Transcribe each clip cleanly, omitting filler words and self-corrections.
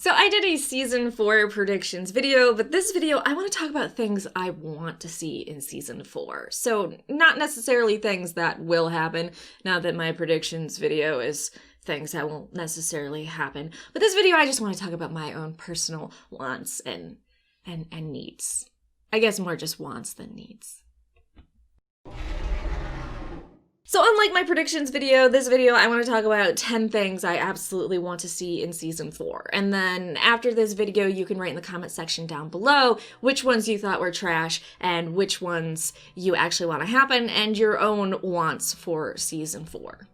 So I did a season 4 predictions video, but this video I want to talk about things I want to see in season 4. So not necessarily things that will happen, now that my predictions video is things that won't necessarily happen. But this video I just want to talk about my own personal wants and needs. I guess more just wants than needs. So unlike my predictions video, this video I want to talk about 10 things I absolutely want to see in season 4. And then after this video, you can write in the comment section down below which ones you thought were trash and which ones you actually want to happen and your own wants for season 4.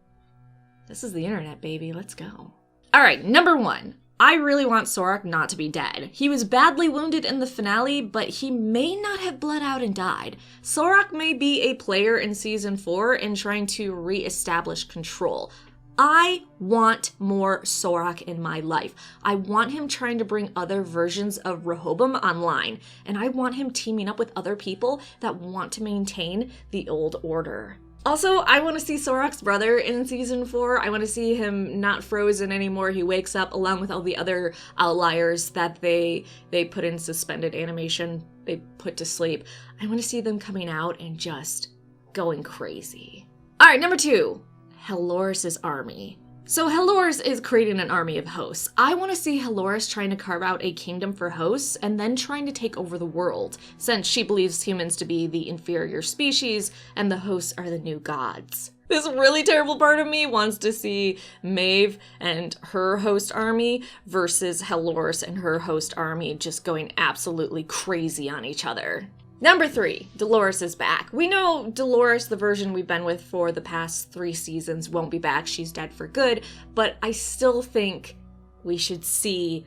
This is the internet, baby. Let's go. All right, number 1. I really want Sorok not to be dead. He was badly wounded in the finale, but he may not have bled out and died. Sorok may be a player in season 4 and trying to re-establish control. I want more Sorok in my life. I want him trying to bring other versions of Rehoboam online, and I want him teaming up with other people that want to maintain the old order. Also, I want to see Sorok's brother in season 4. I want to see him not frozen anymore. He wakes up along with all the other outliers that they put in suspended animation, they put to sleep. I want to see them coming out and just going crazy. All right, number 2, Halloris's army. So Halloris is creating an army of hosts. I want to see Halloris trying to carve out a kingdom for hosts and then trying to take over the world, since she believes humans to be the inferior species and the hosts are the new gods. This really terrible part of me wants to see Maeve and her host army versus Halloris and her host army just going absolutely crazy on each other. Number 3, Dolores is back. We know Dolores, the version we've been with for the past 3 seasons, won't be back. She's dead for good, but I still think we should see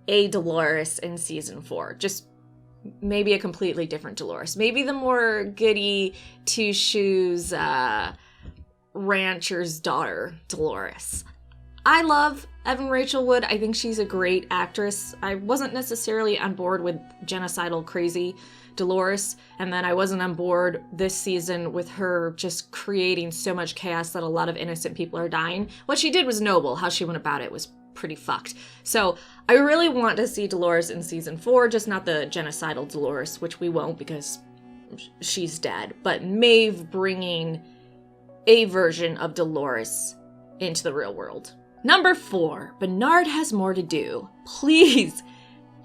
a Dolores in season 4. Just maybe a completely different Dolores. Maybe the more goody two-shoes rancher's daughter Dolores. I love Evan Rachel Wood. I think she's a great actress. I wasn't necessarily on board with genocidal crazy Dolores, and then I wasn't on board this season with her just creating so much chaos that a lot of innocent people are dying. What she did was noble. How she went about it was pretty fucked. So I really want to see Dolores in season 4, just not the genocidal Dolores, which we won't because she's dead, but Maeve bringing a version of Dolores into the real world. Number 4, Bernard has more to do. Please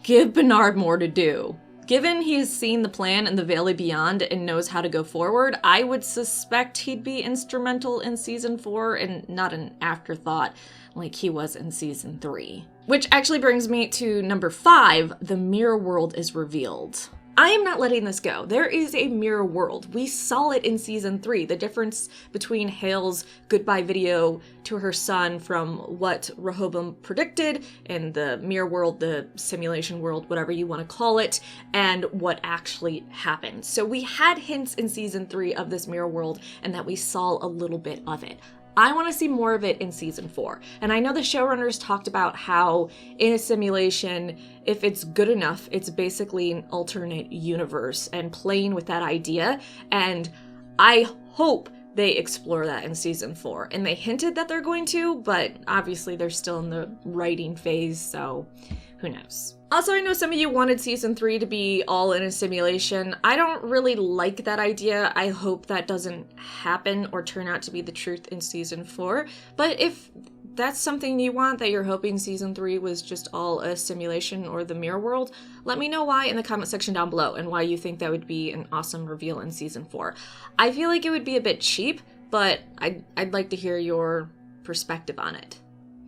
give Bernard more to do. Given he has seen the plan in the Valley Beyond and knows how to go forward, I would suspect he'd be instrumental in season 4 and not an afterthought like he was in season 3. Which actually brings me to number 5, the mirror world is revealed. I am not letting this go. There is a mirror world. We saw it in season 3. The difference between Hale's goodbye video to her son from what Rehoboam predicted in the mirror world, the simulation world, whatever you want to call it, and what actually happened. So we had hints in season 3 of this mirror world and that we saw a little bit of it. I want to see more of it in season 4. And I know the showrunners talked about how in a simulation, if it's good enough, it's basically an alternate universe and playing with that idea. And I hope they explore that in season 4. And they hinted that they're going to, but obviously they're still in the writing phase, so who knows. Also, I know some of you wanted season 3 to be all in a simulation. I don't really like that idea. I hope that doesn't happen or turn out to be the truth in season 4. But if that's something you want, that you're hoping season 3 was just all a simulation or the mirror world, let me know why in the comment section down below and why you think that would be an awesome reveal in season 4. I feel like it would be a bit cheap, but I'd like to hear your perspective on it.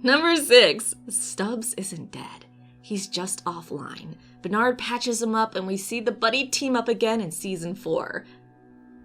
Number 6, Stubbs isn't dead. He's just offline. Bernard patches him up and we see the buddy team up again in season 4.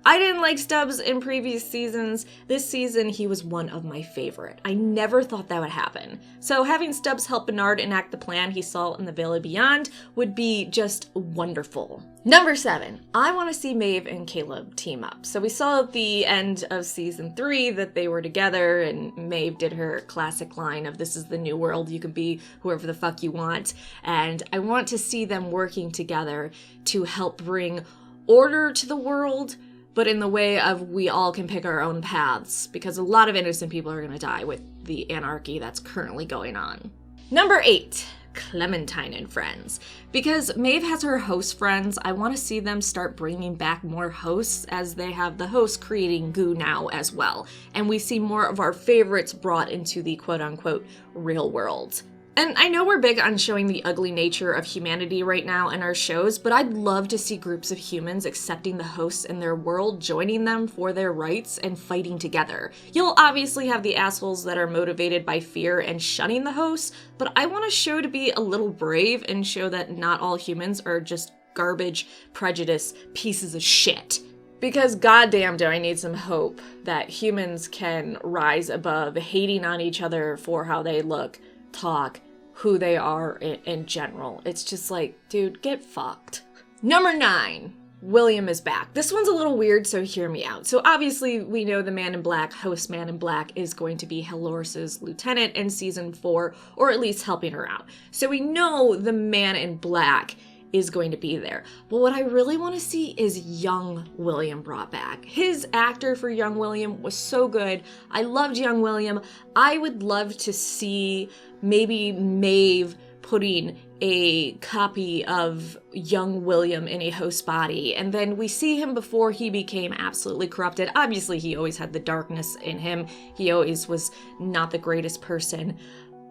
I didn't like Stubbs in previous seasons. This season, he was one of my favorite. I never thought that would happen. So having Stubbs help Bernard enact the plan he saw in the Valley Beyond would be just wonderful. Number 7, I want to see Maeve and Caleb team up. So we saw at the end of season 3 that they were together and Maeve did her classic line of "this is the new world, you can be whoever the fuck you want." And I want to see them working together to help bring order to the world, but in the way of we all can pick our own paths, because a lot of innocent people are going to die with the anarchy that's currently going on. Number 8, Clementine and Friends. Because Maeve has her host friends, I want to see them start bringing back more hosts, as they have the hosts creating goo now as well. And we see more of our favorites brought into the quote-unquote real world. And I know we're big on showing the ugly nature of humanity right now in our shows, but I'd love to see groups of humans accepting the hosts in their world, joining them for their rights, and fighting together. You'll obviously have the assholes that are motivated by fear and shunning the hosts, but I want a show to be a little brave and show that not all humans are just garbage, prejudice, pieces of shit. Because goddamn do I need some hope that humans can rise above hating on each other for how they look, talk, who they are in general. It's just like, dude, get fucked. Number 9, William is back. This one's a little weird, so hear me out. So obviously we know the Man in Black, host Man in Black, is going to be Haloris's lieutenant in season 4, or at least helping her out. So we know the Man in Black is going to be there. But what I really want to see is young William brought back. His actor for young William was so good. I loved young William. I would love to see maybe Maeve putting a copy of young William in a host body, and then we see him before he became absolutely corrupted. Obviously, he always had the darkness in him. He always was not the greatest person.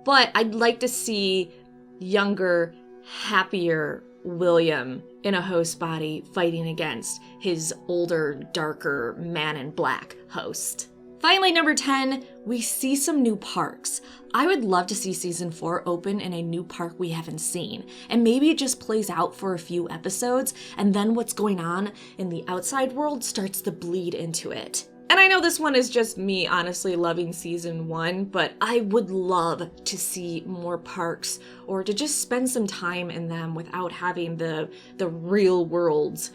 But I'd like to see younger, happier William in a host body fighting against his older, darker Man in Black host. Finally, number 10, we see some new parks. I would love to see season 4 open in a new park we haven't seen, and maybe it just plays out for a few episodes, and then what's going on in the outside world starts to bleed into it. And I know this one is just me honestly loving season 1, but I would love to see more parks, or to just spend some time in them without having the real worlds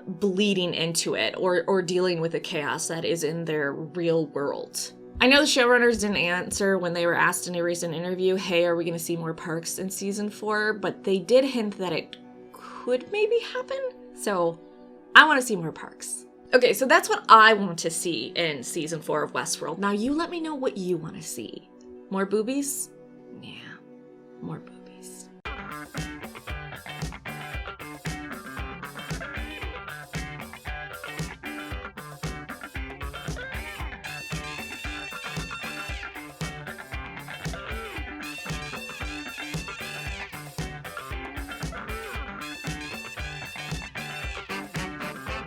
bleeding into it, or dealing with the chaos that is in their real world. I know the showrunners didn't answer when they were asked in a recent interview, hey, are we going to see more parks in season 4? But they did hint that it could maybe happen. So I want to see more parks. Okay, so that's what I want to see in season 4 of Westworld. Now you let me know what you want to see. More boobies? Yeah, more boobies.